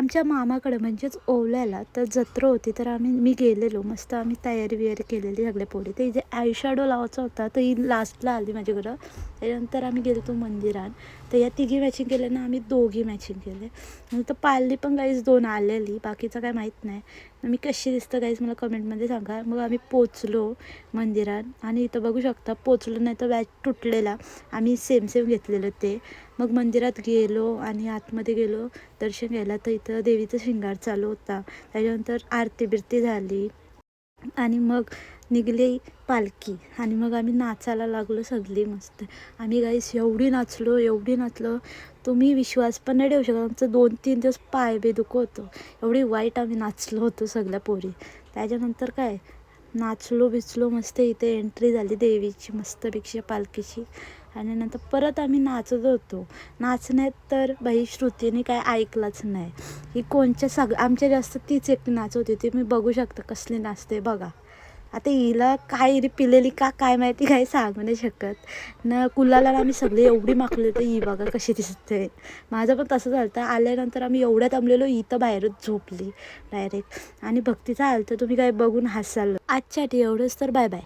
आमच्या मामाकडे म्हणजेच ओवल्याला तर जत्रा होती, तर मी गेलेलो. मस्त आम्ही तयारी बियारी केलेली सगळे पोरी. तर इथे आय शॅडो लावायचा होता, तर ही लास्टला आली माझ्याकडं. त्याच्यानंतर आम्ही गेलो तो मंदिरात. तर या तिघी मॅचिंग केले ना, आम्ही दोघी मॅचिंग केले. नंतर पाळली पण गाईज 2 आलेली, बाकीचं काय माहीत नाही. मी कशी दिसतं गाईज मला कमेंटमध्ये सांगा. मग आम्ही पोचलो मंदिरात आणि इथं बघू शकता पोचलो, नाही तर बॅच तुटलेला. आम्ही सेम घेतलेलं ते. मग मंदिरात गेलो आणि आतमध्ये गेलो दर्शन घ्यायला. तर इथं देवीचा शृंगार चालू होता. त्याच्यानंतर आरती बिरती झाली आणि मग निघली पालखी आणि मग आम्ही नाचायला लागलो सगळी मस्त. आम्ही गाईस एवढी नाचलो तुम्ही विश्वास पण नाही ठेवू शकत. आमचं 2-3 दिवस पाय बी दुखत होतं, एवढी वाईट आम्ही नाचलो होतो सगळ्या पोरी. त्याच्यानंतर काय नाचलो बिचलो मस्त. इथे एंट्री झाली देवीची मस्तपेक्षा पालखीची आणि नंतर परत आम्ही नाचत होतो. नाचण्यात तर बाई श्रुतीने काय ऐकलंच नाही. ही कोणच्या आमच्या जास्त तीच एकटी नाचत होती. ती मी बघू शकता कसली नाचते बघा. आता हिला काय पिलेली का काय माहिती, काही सांगू नाही शकत ना. कुलाला आम्ही सगळे एवढी माखली तर ही बघा कशी दिसते. माझं पण तसं झालं. आल्यानंतर आम्ही एवढ्या थांबलेलो, ही तर बाहेरच झोपली डायरेक्ट. आणि भक्तीचा हाल तर तुम्ही काय बघून हसाल. आजच्यासाठी एवढंच, तर बाय बाय.